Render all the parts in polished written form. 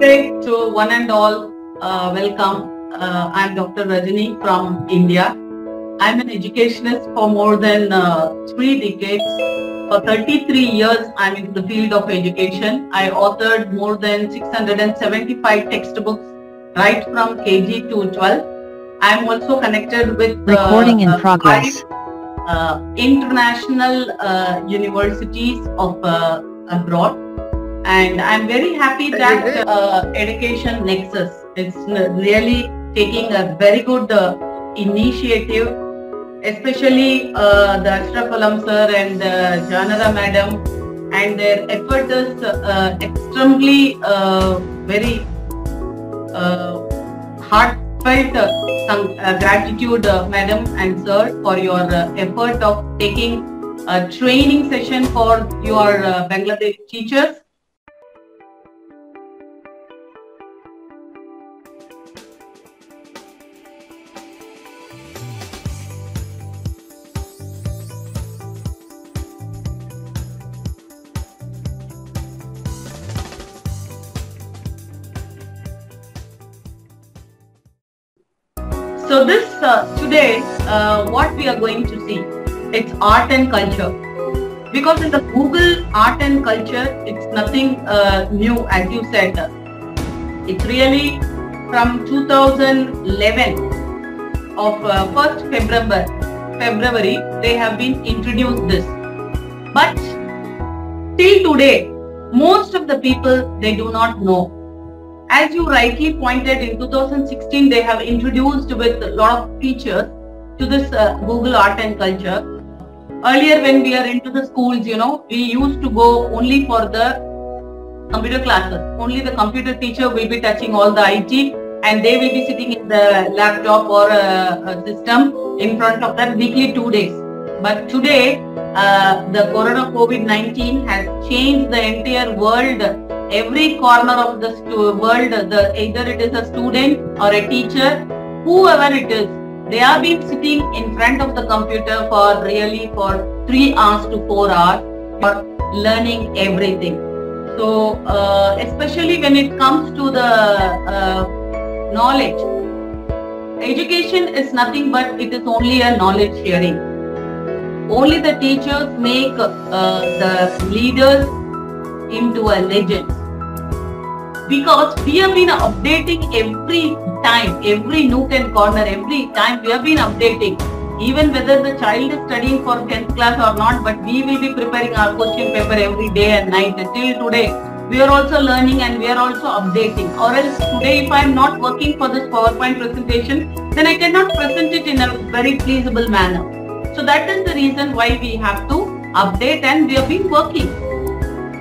Namaste to one and all. Welcome. I'm Dr. Rajani from India. I'm an educationist for more than 3 decades. For 33 years, I'm in the field of education. I authored more than 675 textbooks right from KG to 12. I'm also connected with Recording in progress. 5 international universities of abroad. And I'm very happy that Education Nexus is really taking a very good initiative, especially the Ashraf Alam sir and Janara madam, and their effort is extremely very heartfelt gratitude, madam and sir, for your effort of taking a training session for your Bangladesh teachers. So this today, what we are going to see, it's art and culture. Because in the Google art and culture, it's nothing new, as you said. It's really from 2011 of 1st February, they have been introduced this. But till today, most of the people, they do not know. As you rightly pointed, in 2016, they have introduced with a lot of features to this Google Art and Culture. Earlier, when we are into the schools, we used to go only for the computer classes. Only the computer teacher will be touching all the IT, and they will be sitting in the laptop or a system in front of them weekly 2 days. But today, the Corona COVID-19 has changed the entire world. Every corner of the world, either it is a student or a teacher, whoever it is, they have been sitting in front of the computer for 3 hours to 4 hours for learning everything. So, especially when it comes to the knowledge, education is nothing but it is only a knowledge sharing. Only the teachers make the leaders into a legend, because we have been updating every time, every nook and corner, every time we have been updating, even whether the child is studying for 10th class or not, but we will be preparing our question paper every day and night. Till today, we are also learning and we are also updating. Or else today, if I am not working for this PowerPoint presentation, then I cannot present it in a very pleasable manner. So that is the reason why we have to update, and we have been working.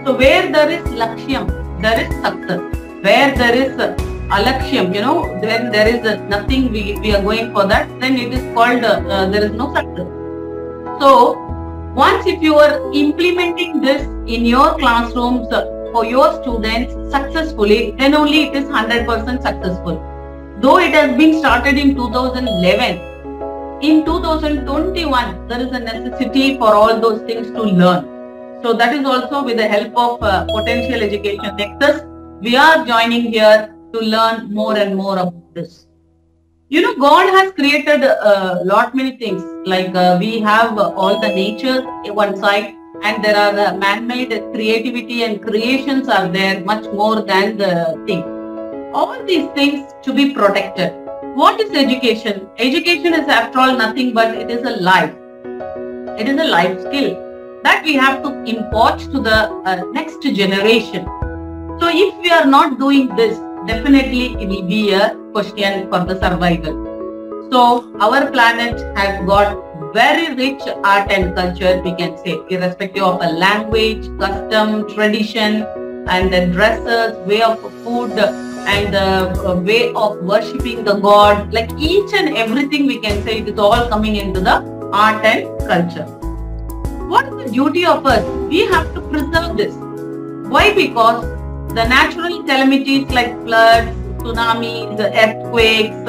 So where there is Lakshyam, there is success. Where there is Alakshyam, then there is nothing, we are going for that, then it is called, there is no success. So once if you are implementing this in your classrooms for your students successfully, then only it is 100% successful. Though it has been started in 2011, in 2021, there is a necessity for all those things to learn. So that is also with the help of Potential Education Nexus, we are joining here to learn more and more about this. God has created many things, like we have all the nature on one side, and there are man-made creativity and creations are there much more than the thing. All these things to be protected. What is education? Education is after all nothing but it is a life. It is a life skill that we have to impart to the next generation. So if we are not doing this, definitely it will be a question for the survival. So our planet has got very rich art and culture, we can say, irrespective of a language, custom, tradition, and the dresses, way of food, and the way of worshipping the God. Like each and everything we can say, it is all coming into the art and culture. What is the duty of us? We have to preserve this. Why? Because the natural calamities like floods, tsunamis, earthquakes,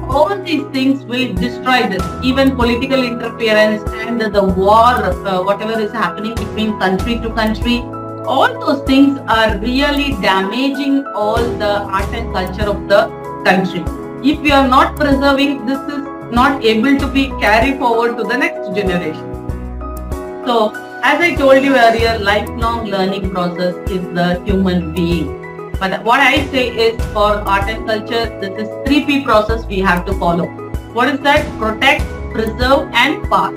all these things will destroy this. Even political interference and the war, whatever is happening between country to country, All those things are really damaging all the art and culture of the country. If we are not preserving, this is not able to be carried forward to the next generation. So, as I told you earlier, lifelong learning process is the human being. But what I say is, for art and culture, this is 3P process we have to follow. What is that? Protect, preserve and pass.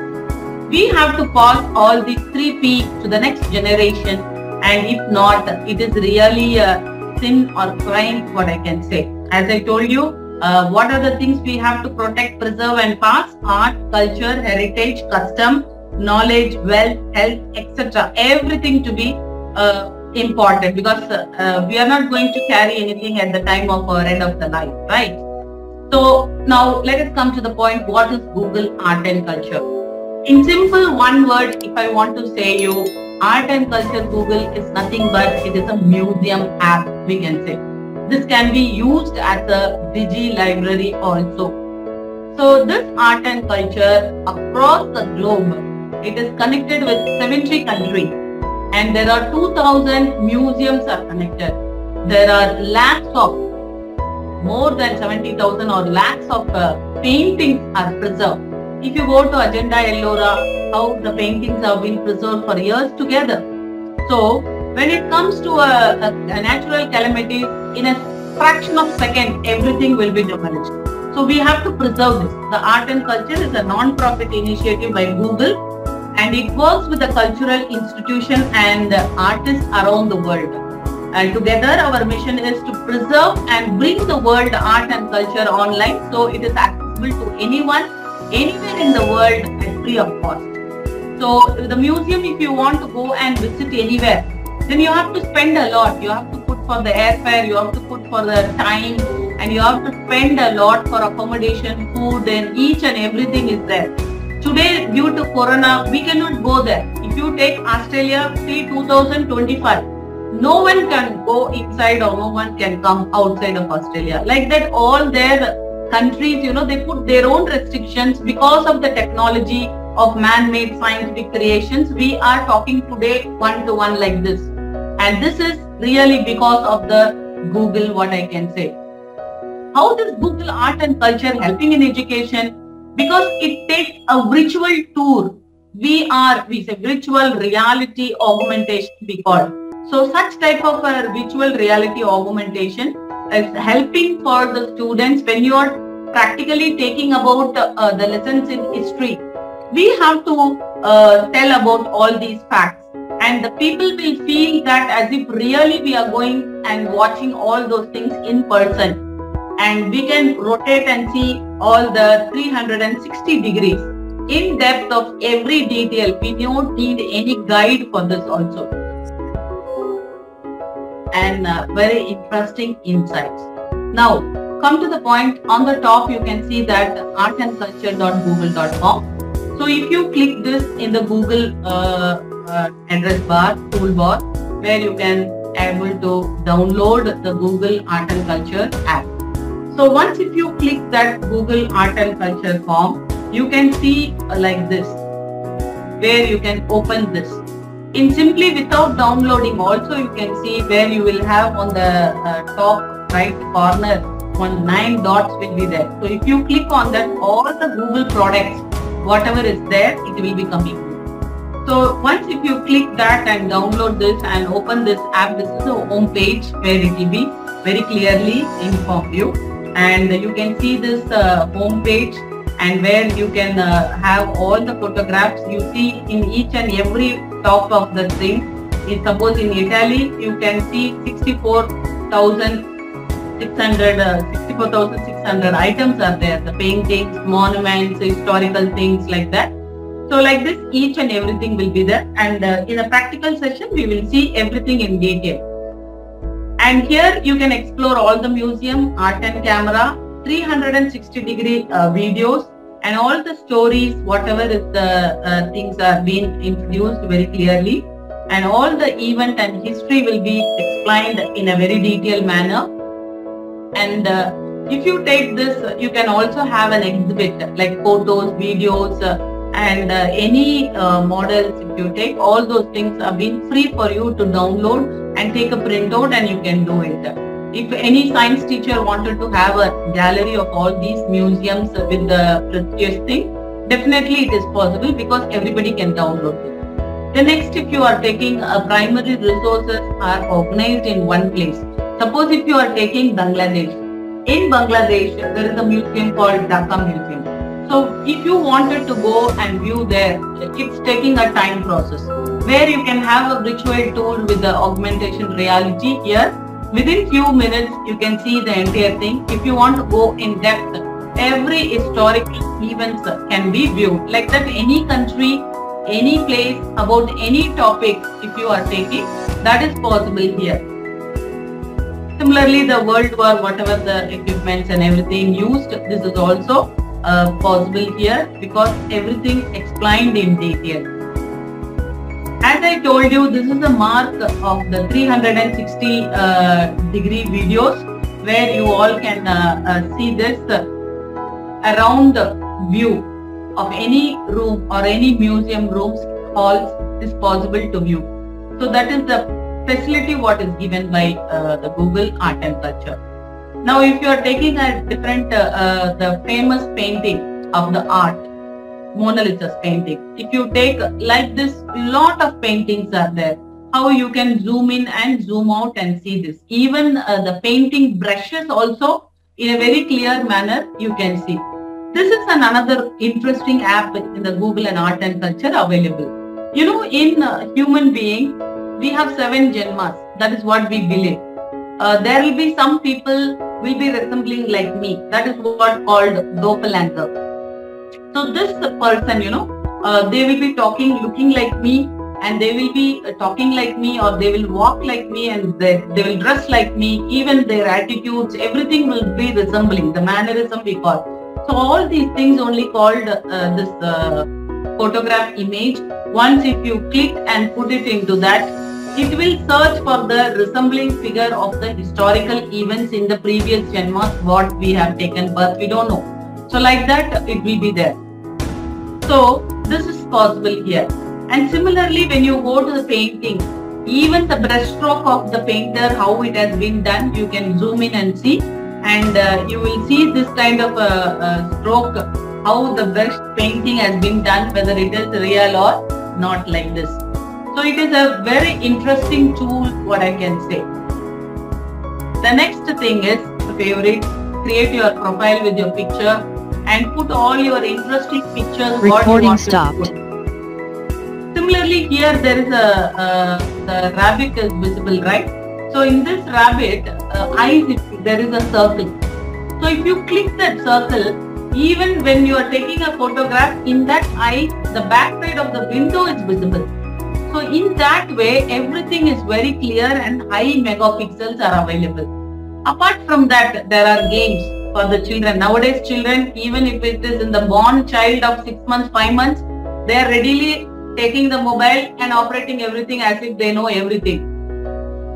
We have to pass all these 3P to the next generation, and if not, it is really a sin or crime, what I can say. As I told you, what are the things we have to protect, preserve and pass? Art, culture, heritage, custom, knowledge, wealth, health, etc. Everything to be important, because we are not going to carry anything at the time of our end of the life, right? So now let us come to the point, what is Google Art and Culture? In simple one word, if I want to say you, Art and Culture Google is nothing but it is a museum app, we can say. This can be used as a digi library also. So this art and culture across the globe, it is connected with 70 countries, and there are 2,000 museums are connected. There are lakhs of, more than 70,000 or lakhs of paintings are preserved. If you go to Agenda Ellora, how the paintings have been preserved for years together. So when it comes to a natural calamity, in a fraction of a second, everything will be demolished. So we have to preserve this. The Art and Culture is a non-profit initiative by Google, and it works with the cultural institution and artists around the world. And together our mission is to preserve and bring the world art and culture online, so it is accessible to anyone, anywhere in the world at free of cost. So the museum, if you want to go and visit anywhere, then you have to spend a lot. You have to put for the airfare, you have to put for the time, and you have to spend a lot for accommodation, food, and each and everything is there. Today, due to Corona, we cannot go there. If you take Australia, till 2025, no one can go inside or no one can come outside of Australia. Like that, all their countries, they put their own restrictions because of the technology of man-made scientific creations. We are talking today one-to-one like this. And this is really because of the Google, what I can say. How does Google Art and Culture helping in education? Because it takes a virtual tour. VR, we say virtual reality augmentation, we call. So such type of a virtual reality augmentation is helping for the students when you are practically taking about the lessons in history. We have to tell about all these facts, and the people will feel that as if really we are going and watching all those things in person, and we can rotate and see all the 360 degrees in depth of every detail. We don't need any guide for this also. And very interesting insights. Now come to the point. On the top you can see that artandculture.google.com. So if you click this in the Google address bar, toolbar, where you can able to download the Google Art and Culture app. So once if you click that Google Art and Culture form, you can see like this, where you can open this. In simply without downloading also, you can see where you will have on the top right corner, 9 dots will be there. So if you click on that, all the Google products, whatever is there, it will be coming. So once if you click that and download this and open this app, this is the home page where it will be very clearly inform you, and you can see this home page, and where you can have all the photographs you see in each and every top of the thing. Suppose in Italy, you can see 64,600 items are there, the paintings, monuments, historical things like that. So like this, each and everything will be there, and in a practical session, we will see everything in detail. And here you can explore all the museum, art and camera, 360-degree videos, and all the stories, whatever is the things are being introduced very clearly, and all the event and history will be explained in a very detailed manner. And if you take this, you can also have an exhibit like photos, videos, and any models if you take, all those things have been free for you to download and take a printout and you can do it. If any science teacher wanted to have a gallery of all these museums with the prestigious thing, definitely it is possible because everybody can download it. The next, if you are taking primary resources are organized in one place. Suppose if you are taking Bangladesh. In Bangladesh, there is a museum called Dhaka Museum. So if you wanted to go and view there, it's taking a time process where you can have a virtual tour with the augmentation reality here. Within few minutes, you can see the entire thing. If you want to go in depth, every historical events can be viewed. Like that, any country, any place, about any topic, if you are taking, that is possible here. Similarly, the World War, whatever the equipments and everything used, this is also possible here because everything explained in detail. As I told you, this is the mark of the 360 degree videos where you all can see this around view of any room or any museum rooms, halls is possible to view. So that is the facility what is given by the Google Art and Culture. Now if you are taking a different, the famous painting of the art, Mona Lisa's painting. If you take like this, lot of paintings are there. How you can zoom in and zoom out and see this. Even the painting brushes also in a very clear manner you can see. This is another interesting app in the Google and Art and Culture available. You know, in human being, we have 7 janmas. That is what we believe. There will be some people will be resembling like me. That is what called doppelganger. So this person, you know, they will be talking, looking like me, and they will be talking like me, or they will walk like me, and they will dress like me. Even their attitudes, everything will be resembling, the mannerism we call. So all these things only called this photograph image. Once if you click and put it into that, it will search for the resembling figure of the historical events in the previous janmas, what we have taken birth, we don't know. So like that, it will be there. So this is possible here. And similarly, when you go to the painting, even the brush stroke of the painter, how it has been done, you can zoom in and see. And you will see this kind of stroke, how the brush painting has been done, whether it is real or not like this. So it is a very interesting tool, what I can say. The next thing is the favorite. Create your profile with your picture and put all your interesting pictures. Recording stopped. Similarly, here there is the rabbit is visible, right? So in this rabbit eyes, there is a circle. So if you click that circle, even when you are taking a photograph, in that eye, the back side of the window is visible. So in that way, everything is very clear and high megapixels are available. Apart from that, there are games for the children. Nowadays, children, even if it is in the born child of 6 months, 5 months, they are readily taking the mobile and operating everything as if they know everything.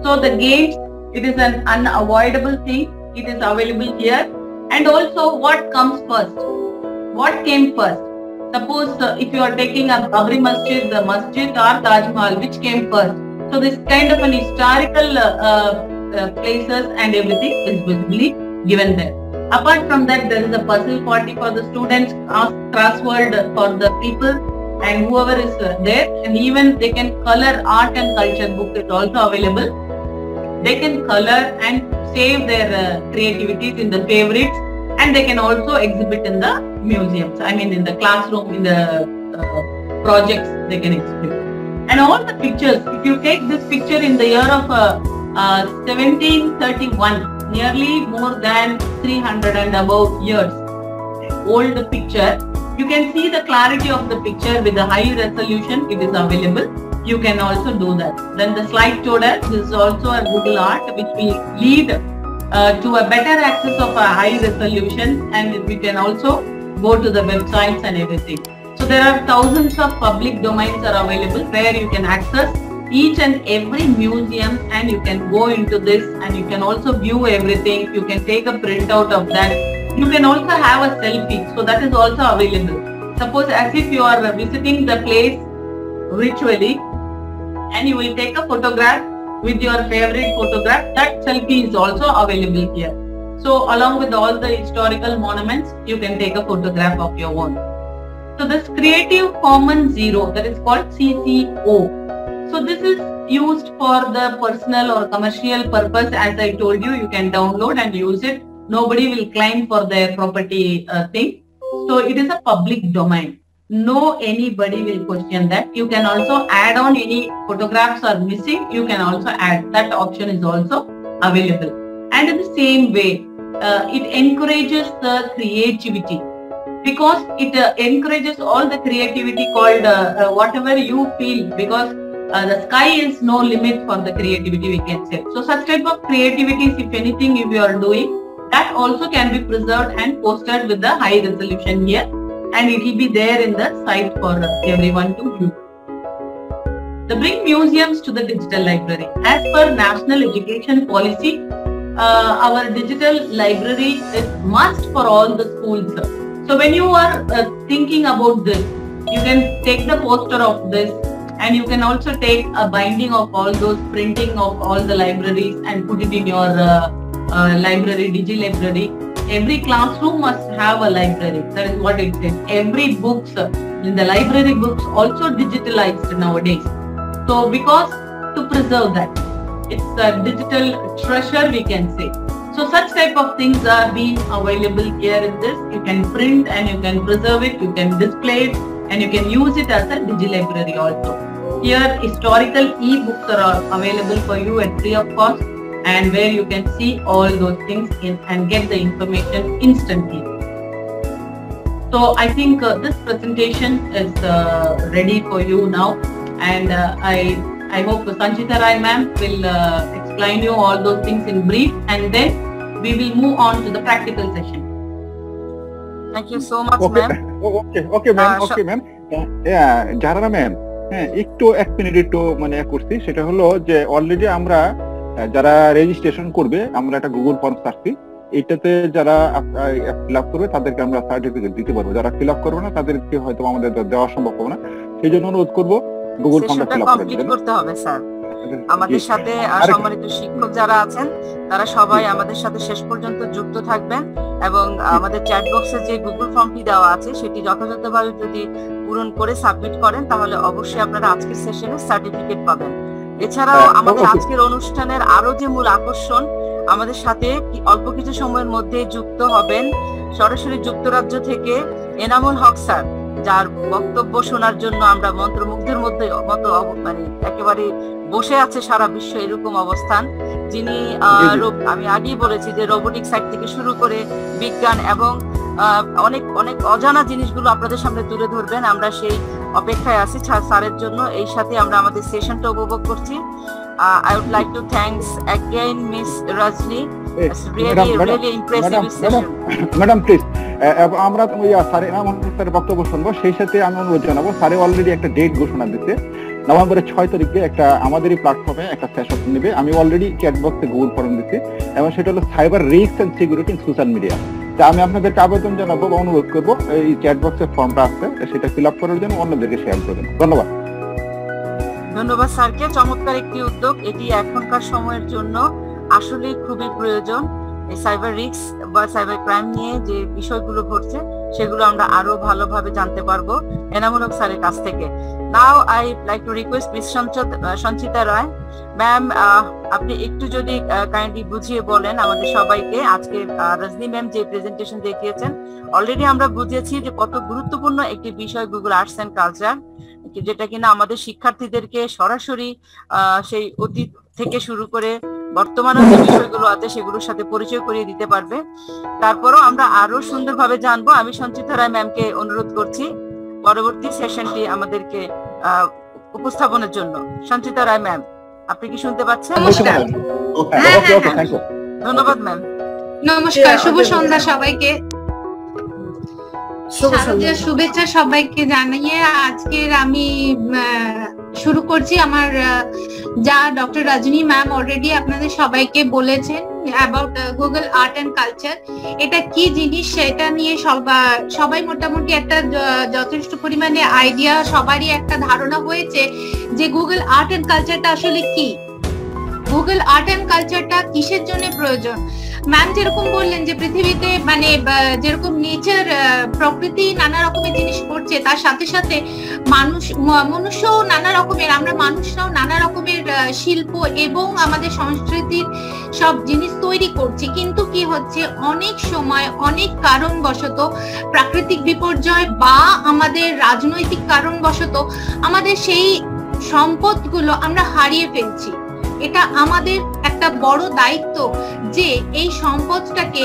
So the games, it is an unavoidable thing. It is available here. And also, what comes first? What came first? Suppose if you are taking a Babri Masjid, the Masjid or Taj Mahal, which came first? So this kind of an historical places and everything is visibly given there. Apart from that, there is a puzzle party for the students, crossword for the people and whoever is there, and even they can color art and culture book is also available. They can color and save their creativities in the favorites, and they can also exhibit in the museums. I mean in the classroom, in the projects they can exhibit. And all the pictures, if you take this picture in the year of 1731, nearly more than 300 and above years old picture, you can see the clarity of the picture with the high resolution. It is available. You can also do that. Then the slide total, this is also a Google Art which will lead to a better access of a high resolution, and we can also go to the websites and everything. So there are thousands of public domains are available where you can access each and every museum, and you can go into this and you can also view everything. You can take a printout of that. You can also have a selfie, so that is also available. Suppose as if you are visiting the place virtually and you will take a photograph with your favorite photograph, that selfie is also available here. So along with all the historical monuments, you can take a photograph of your own. So this Creative Commons Zero, that is called CC0. So this is used for the personal or commercial purpose. As I told you, you can download and use it. Nobody will claim for their property thing. So it is a public domain. No anybody will question that. You can also add on any photographs are missing. You can also add. That option is also available. And in the same way, it encourages the creativity, because it encourages all the creativity called whatever you feel, because the sky is no limit for the creativity, we can say. So such type of creativities, if anything, if you are doing, that also can be preserved and posted with the high resolution here, and it will be there in the site for everyone to view. The bring museums to the digital library. As per National Education Policy, our digital library is must for all the schools. So when you are thinking about this, you can take the poster of this, and you can also take a binding of all those printing of all the libraries and put it in your library, digi-library. Every classroom must have a library. That is what it says. Every books in the library books also digitalized nowadays. So because to preserve that, it's a digital treasure, we can say. So such type of things are being available here in this. You can print and you can preserve it, you can display it, and you can use it as a digi-library also. Here historical e-books are available for you at free of cost, and where you can see all those things in and get the information instantly. So I think this presentation is ready for you now, and I hope Sanchita Rai ma'am will explain you all those things in brief, and then we will move on to the practical session. Thank you so much, ma'am. Okay, ma'am. Okay, ma'am. Yeah, Jara ma'am. একটু এক minute একটু মানে করছি, সেটা হলো যে already আমরা যারা রেজিস্ট্রেশন করবে আমরা একটা গুগল ফর্ম ছাড়ছি, এইটাতে যারা ফিল আপ করবে তাদেরকে আমরা সার্টিফিকেট দিতে পারবো, যারা ফিল আপ করবে না তাদেরকে হয়তো আমাদের দেওয়া সম্ভব হবে না। সেই জন্য অনুরোধ করবো গুগল ফর্মটা ফিল আপ করতে হবে স্যার। আমাদের সাথে সম্মানিত শিক্ষক যারা আছেন তারা সবাই আমাদের সাথে শেষ পর্যন্ত যুক্ত থাকবেন, এবং আমাদের চ্যাট বক্সে যে গুগল ফর্মটি দেওয়া আছে সেটি যথাযথভাবে যদি পূরণ করে সাবমিট করেন তাহলে অবশ্যই আপনারা আজকের সেশনে সার্টিফিকেট পাবেন। এছাড়াও আমাদের আজকের অনুষ্ঠানের আরো যে মূল আকর্ষণ, আমাদের সাথে অল্প কিছু সময়ের মধ্যে যুক্ত হবেন সরাসরি যুক্তরাজ্য থেকে এনামুল হক স্যার, যার বক্তব্য শোনার জন্য আমরা মন্ত্রমুগ্ধের মতো মানে একেবারে বসে আছে সারা বিশ্ব এরকম অবস্থান। যিনি আমি আগেই বলেছি যে রোবোটিক সাইড থেকে শুরু করে বিজ্ঞান এবং অনেক অনেক অজানা জিনিসগুলো আপনাদের সামনে তুলে ধরবেন। আমরা সেই অপেক্ষায় আছি স্যারের জন্য। এই সাথে আমরা আমাদের সেশনটা উপভোগ করছি। I would like to thanks again Miss Rajni. It's really impressive session. Madam please, আমরা স্যারের স্যারের বক্তব্য শুনবো, সেই সাথে আমি অনুরোধ জানাবো, স্যারে অলরেডি একটা ডেট ঘোষণা দিচ্ছে, নভেম্বরের 6 তারিখে একটা আমাদেরই প্ল্যাটফর্মে একটা সেশন নেবে। আমি অলরেডি চ্যাট বক্সে গুগল ফর্ম দিচ্ছি, এবং সেটা হলো cyber risk and security in social media. তা আমি আপনাদেরকে আবেদন জানাবো বা অনুরোধ করবো, এই চ্যাট বক্সের ফর্মটা আছে সেটা ফিল আপ করার জন্য অন্যদেরকে শেয়ার করবেন। ধন্যবাদ। ধন্যবাদ স্যারকে। চমৎকার একটি উদ্যোগ, এটি এখনকার সময়ের জন্য আসলে খুবই প্রয়োজন। এই সাইবার রিস্ক বা সাইবার ক্রাইম নিয়ে যে বিষয়গুলো ঘটছে সেগুলো আমরা আরো ভালোভাবে জানতে পারবো এনামুল হক স্যারের কাছ থেকে। Now I like to request miss Sanchita Roy ma'am, আপনি একটু যদি কাইন্ডলি বুঝিয়ে বলেন আমাদের সবাইকে। আজকে রজনী ম্যাম যে প্রেজেন্টেশন দেখিয়েছেন, অলরেডি আমরা বুঝেছি যে কত গুরুত্বপূর্ণ একটি বিষয় গুগল আর্টস এন্ড কালচার, যেটা কিনা আমাদের শিক্ষার্থীদেরকে সরাসরি সেই অতীত থেকে শুরু করে বর্তমানে যে বিষয়গুলো আছে সেগুলোর সাথে পরিচয় করিয়ে দিতে পারবে। তারপরও আমরা আরো সুন্দরভাবে জানবো। আমি সঞ্চিতা রায় ম্যামকে অনুরোধ করছি পরবর্তী সেশনটি আমাদেরকে উপস্থাপনের জন্য। সঞ্চিতা রায় ম্যাম, আপনি কি শুনতে পাচ্ছেন? নমস্কার। ধন্যবাদ ম্যাম। নমস্কার, শুভ সন্ধ্যা সবাইকে। শুভেচ্ছা সবাইকে জানিয়ে আজকের আমি শুরু করছি। আমার যা ডক্টর রজনী ম্যাম অলরেডি আপনাদের সবাইকে বলেছেন about Google art and culture. এটা কি জিনিস সেটা নিয়ে সবাই মোটামুটি একটা যথেষ্ট পরিমাণে আইডিয়া, সবারই একটা ধারণা হয়েছে যে গুগল আর্ট এন্ড কালচারটা আসলে কি, গুগল আর্ট এন্ড কালচারটা কিসের জন্য প্রয়োজন। ম্যাম যেরকম বললেন যে পৃথিবীতে মানে যেরকম নেচার, প্রকৃতি নানা রকমের জিনিস করছে, তার সাথে সাথে মনুষ্যও নানা রকমের, আমরা মানুষরাও নানা রকমের শিল্প এবং আমাদের সংস্কৃতির সব জিনিস তৈরি করছি। কিন্তু কি হচ্ছে, অনেক সময় অনেক কারণবশত, প্রাকৃতিক বিপর্যয় বা আমাদের রাজনৈতিক কারণবশত আমাদের সেই সম্পদগুলো আমরা হারিয়ে ফেলছি। এটা আমাদের একটা বড় দায়িত্ব যে এই সম্পদটাকে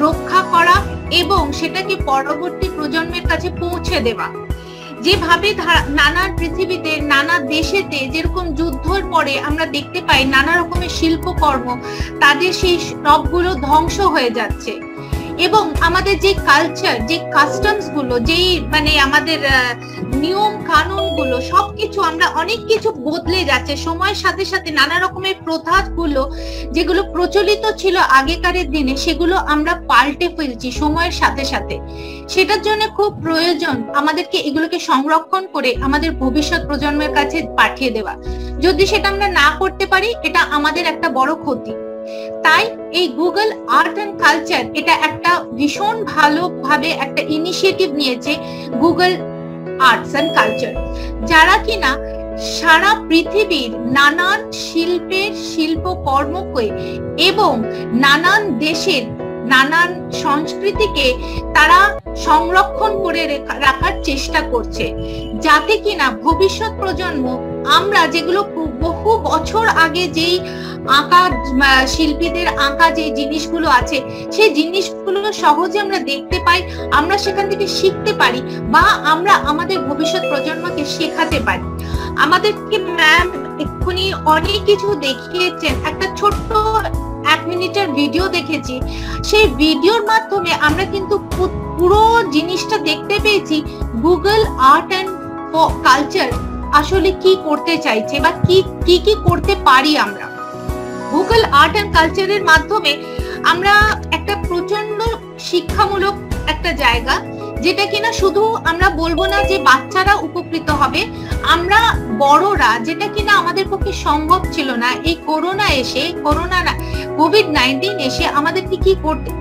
রক্ষা করা এবং সেটাকে পরবর্তী প্রজন্মের কাছে পৌঁছে দেওয়া। যেভাবে নানা পৃথিবীতে নানা দেশেতে যেরকম যুদ্ধের পরে আমরা দেখতে পাই নানা রকমের শিল্পকর্ম, তাদের সেই সবগুলো ধ্বংস হয়ে যাচ্ছে এবং আমাদের যে কালচার, যে কাস্টমস গুলো, যেই মানে আমাদের নিয়ম কানুন গুলো, সবকিছু আমরা অনেক কিছু বদলে যাচ্ছে সময়ের সাথে সাথে। নানা রকমের প্রথা গুলো যেগুলো প্রচলিত ছিল আগেকারের দিনে, সেগুলো আমরা পাল্টে ফেলছি সময়ের সাথে সাথে। সেটার জন্য খুব প্রয়োজন আমাদেরকে এগুলোকে সংরক্ষণ করে আমাদের ভবিষ্যৎ প্রজন্মের কাছে পাঠিয়ে দেওয়া। যদি সেটা আমরা না করতে পারি, এটা আমাদের একটা বড় ক্ষতি। তাই এই গুগল আর্ট এন্ড কালচার এটা একটা ভীষণ ভালোভাবে একটা ইনিশিয়েটিভ নিয়েছে গুগল আর্টস এন্ড কালচার, যারা কিনা সারা পৃথিবীর নানান শিল্পের শিল্পকর্মকে এবং নানান দেশের নানান সংস্কৃতিকে তারা সংরক্ষণ করে রাখার চেষ্টা করছে, যাতে কিনা ভবিষ্যৎ প্রজন্ম আমরা যেগুলো বহু বছর আগে যেই আঁকা শিল্পীদের আঁকা যে জিনিসগুলো আছে, সেই জিনিসগুলো সহজে আমরা দেখতে পাই, আমরা সেখান থেকে শিখতে পারি বা আমরা আমাদের ভবিষ্যৎ প্রজন্মকে শেখাতে পারি। আমাদেরকে ম্যাম এক্ষুনি অনেক কিছু দেখিয়েছেন, একটা ছোট্ট 1 মিনিটের ভিডিও দেখেছি। সেই ভিডিওর মাধ্যমে আমরা কিন্তু পুরো জিনিসটা দেখতে পেয়েছি গুগল আর্ট এন্ড কালচার আসলে কি করতে চাইছে বা কি করতে পারি আমরা। গুগল আর্ট এন্ড কালচারের মাধ্যমে আমরা একটা প্রচন্ড শিক্ষামূলক একটা জায়গা, যেটা কিনা শুধু আমরা বলবো না যে বাচ্চারা উপকৃত হবে, আমরা বড়রা, যেটা কিনা আমাদের পক্ষে সম্ভব ছিল না। এই কোভিড-19 এসে আমাদেরকে কি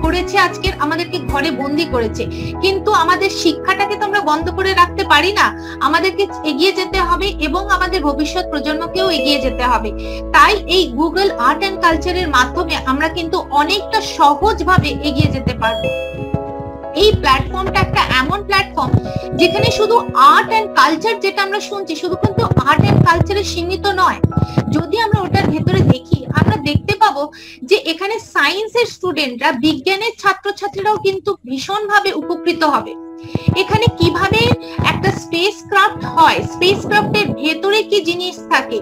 করেছে, আজকের আমাদেরকে ঘরে বন্দি করেছে। কিন্তু আমাদের শিক্ষাটাকে তো আমরা বন্ধ করে রাখতে পারি না, আমাদেরকে এগিয়ে যেতে হবে এবং আমাদের ভবিষ্যৎ প্রজন্মকেও এগিয়ে যেতে হবে। তাই এই গুগল আর্ট এন্ড কালচারের মাধ্যমে আমরা কিন্তু অনেকটা সহজভাবে এগিয়ে যেতে পারবো। এই প্ল্যাটফর্মটা একটা এমন প্ল্যাটফর্ম যেখানে শুধু আর্ট এন্ড কালচার, যেটা আমরা শুনছি, শুধু কিন্তু আর্ট এন্ড কালচারে সীমিত নয়। যদি আমরা ওটার ভেতরে দেখি, আমরা দেখতে পাবো যে এখানে সায়েন্সের স্টুডেন্টরা, বিজ্ঞানের ছাত্রছাত্রীরাও কিন্তু ভীষণভাবে উপকৃত হবে। এখানে কিভাবে একটা স্পেস ক্রাফট হয়, স্পেস ক্রাফটের ভেতরে কি জিনিস থাকে,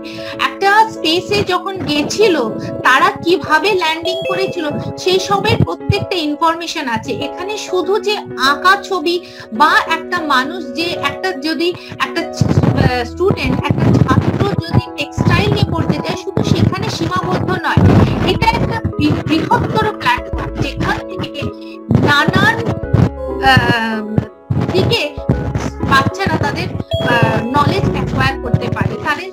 একটা স্পেসে যখন গেছিল তারা কিভাবে ল্যান্ডিং করেছিল, সেই সবের প্রত্যেকটা ইনফরমেশন আছে এখানে। শুধু যে আঁকা ছবি বা একটা মানুষ, যে একটা যদি একটা স্টুডেন্ট, একটা ছাত্র যদি টেক্সটাইল নিয়ে পড়তে যায়, শুধু সেখানে সীমাবদ্ধ নয়। এটা একটা বৃহত্তর প্ল্যাটফর্ম যেখান থেকে নানান দিকে বাচ্চারা তাদের নলেজ অ্যাকোয়ার করতে পারে, তাদের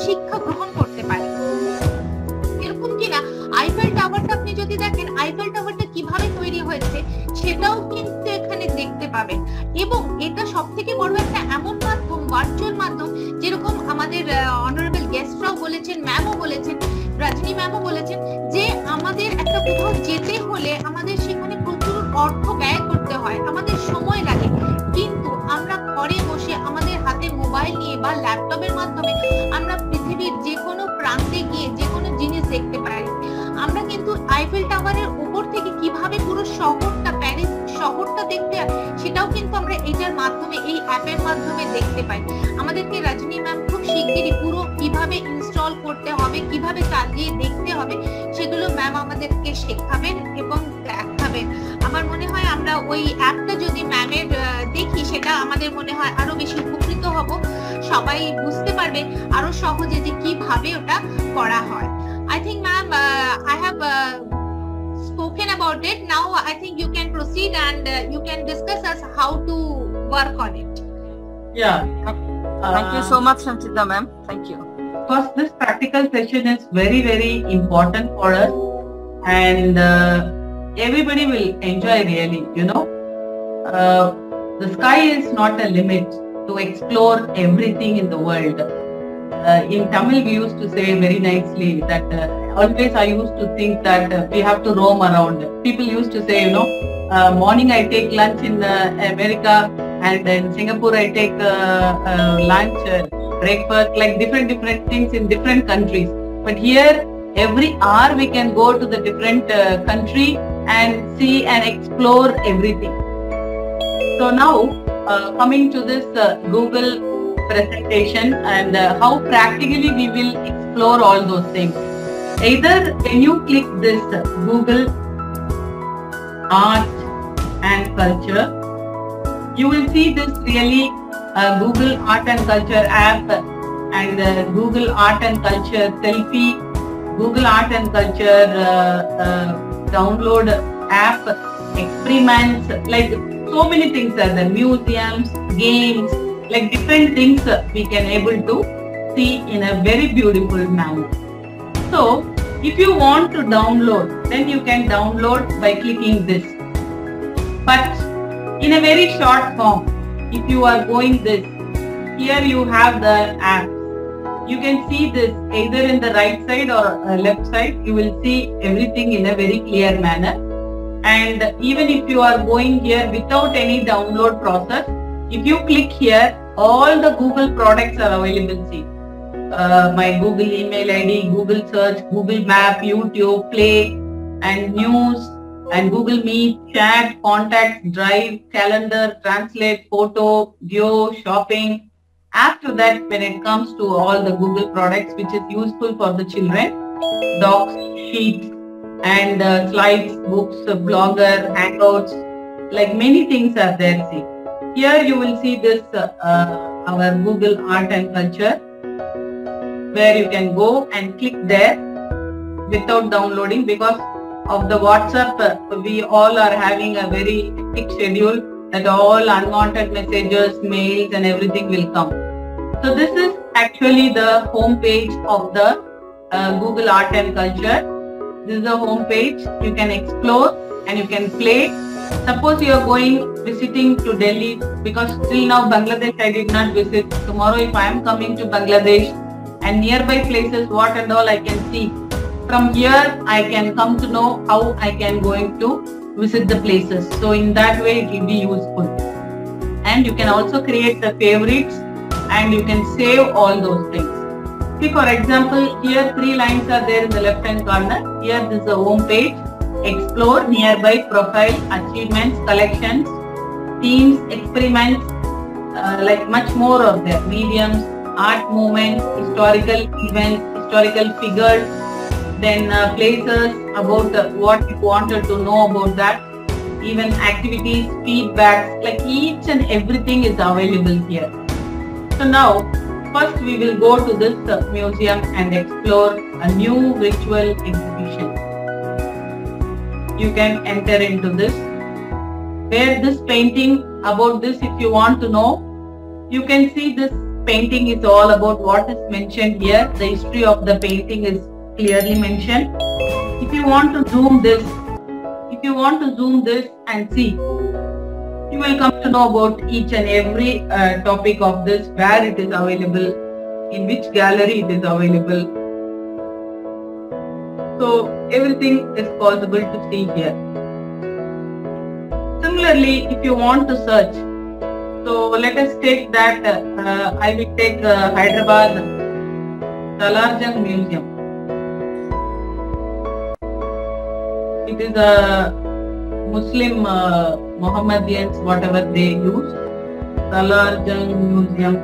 শিক্ষা গ্রহণ করতে পারে। এরকম কিনা আইফেল টাওয়ারটা আপনি যদি দেখেন, আইফেল টাওয়ারটা কিভাবে তৈরি হয়েছে সেটাও কিন্তু এখানে দেখতে পাবেন। এবং এটা সব থেকে বড় একটা এমন মাধ্যম, ভার্চুয়াল মাধ্যম, যেরকম আমাদের অনারেবল গেস্টরাও বলেছেন, ম্যামও বলেছেন, রজনী ম্যামও বলেছেন, যে আমাদের একটা কোথাও যেতে হলে আমাদের সেখানে প্রচুর অর্থ ব্যয় করতে হয়, আমাদের সময় লাগে, কিন্তু আমরা ঘরে বসে আমাদের হাতে মোবাইল নিয়ে বা ল্যাপটপের মাধ্যমে আমরা পৃথিবীর যে কোনো প্রান্তে গিয়ে যে কোনো জিনিস দেখতে পারি। আমরা কিন্তু আইফেল টাওয়ারের উপর থেকে কিভাবে পুরো শহরটা, প্যারিস শহরটা দেখতে হয়, সেটাও কিন্তু আমরা এটার মাধ্যমে, এই অ্যাপের মাধ্যমে দেখতে পাই। আমাদেরকে রজনী ম্যাম খুব শিগগিরই পুরো কিভাবে ইনস্টল করতে হবে, কিভাবে চালিয়ে দেখতে হবে, সেগুলো ম্যাম আমাদেরকে শেখাবেন এবং দেখাবেন। আমার মনে হয় আমরা ওই অ্যাপটা যদি ম্যামের দেখি, সেটা আমাদের মনে হয় আরো বেশি উপকৃত হব, সবাই বুঝতে পারবে আরো সহজে যে কিভাবে ওটা করা হয়। I think ma'am, I have spoken about it. Now I think you can proceed and you can discuss us how to work on it. Yeah. Thank you so much, Sanchita ma'am. Thank you. First, this practical session is very, very important for us, and everybody will enjoy really, you know. The sky is not a limit to explore everything in the world. In Tamil, we used to say very nicely that always I used to think that we have to roam around. People used to say, you know, morning I take lunch in America, and in Singapore I take lunch, breakfast, like different things in different countries. But here, every hour we can go to the different country and see and explore everything. So now, coming to this Google presentation and how practically we will explore all those things. Either when you click this Google Art and Culture, you will see this really Google Art and Culture app and Google Art and Culture selfie, Google Art and Culture download app, experiments, like so many things are there, museums, games, like different things we can able to see in a very beautiful manner. So if you want to download, then you can download by clicking this. But in a very short form, if you are going this, here you have the apps. You can see this either in the right side or left side. You will see everything in a very clear manner. And even if you are going here without any download process, if you click here, all the Google products are available. See, my Google email ID, Google search, Google Map, YouTube, Play, and News, and Google Meet, Chat, Contacts, Drive, Calendar, Translate, Photo, Geo, Shopping. After that, when it comes to all the Google products which is useful for the children, Docs, Sheets, and Slides, Books, Blogger, Hangouts, like many things are there. See, here you will see this our Google Art and Culture, where you can go and click there without downloading, because of the WhatsApp, we all are having a very hectic schedule that all unwanted messages, mails and everything will come. So this is actually the home page of the Google Art and Culture. This is the home page. You can explore and you can play. Suppose you are visiting to Delhi, because till now Bangladesh I did not visit. Tomorrow if I am coming to Bangladesh and nearby places, what and all I can see. From here I can come to know how I can going to visit the places. So in that way it will be useful. And you can also create the favorites and you can save all those things. See, for example, here 3 lines are there in the left hand corner. Here this is the home page. Explore, nearby, profile, achievements, collections, themes, experiments, like much more of there. Mediums, art movements, historical events, historical figures, then places about what you wanted to know about that, even activities, feedbacks, like each and everything is available here. So now, first we will go to this museum and explore a new virtual exhibition. You can enter into this, where this painting, about this if you want to know, you can see this painting is all about what is mentioned here. The history of the painting is clearly mentioned. If you want to zoom this, and see, you will come to know about each and every topic of this, where it is available, in which gallery it is available. So everything is possible to see here. Similarly, if you want to search, so let us take that, I will take Hyderabad Salarjung Museum. It is a Muslim Mohammedans, whatever they use, Salarjung Museum.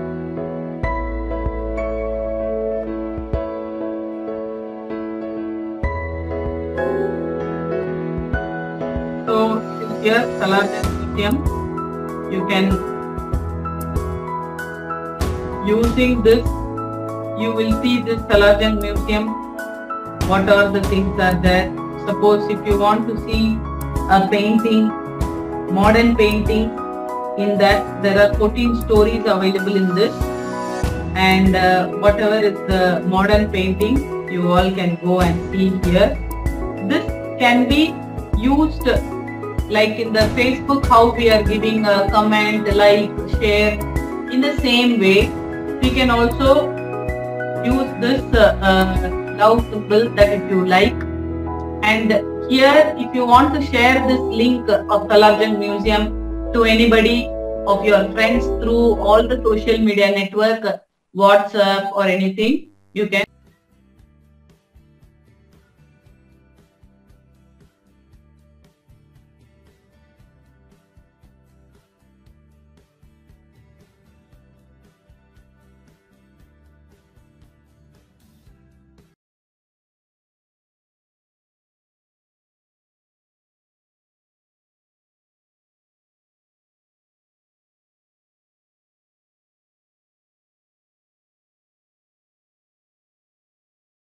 So here Salarjung Museum, you can, using this, you will see this Salarjung Museum, what are the things are there. suppose if you want to see a painting, modern painting, in that there are 14 stories available in this, and whatever is the modern painting, you all can go and see here. This can be used like in the Facebook, how we are giving a comment, like, share. In the same way, we can also use this love symbol, that if you like. And here, if you want to share this link of Salarjung Museum to anybody of your friends through all the social media network, WhatsApp or anything, you can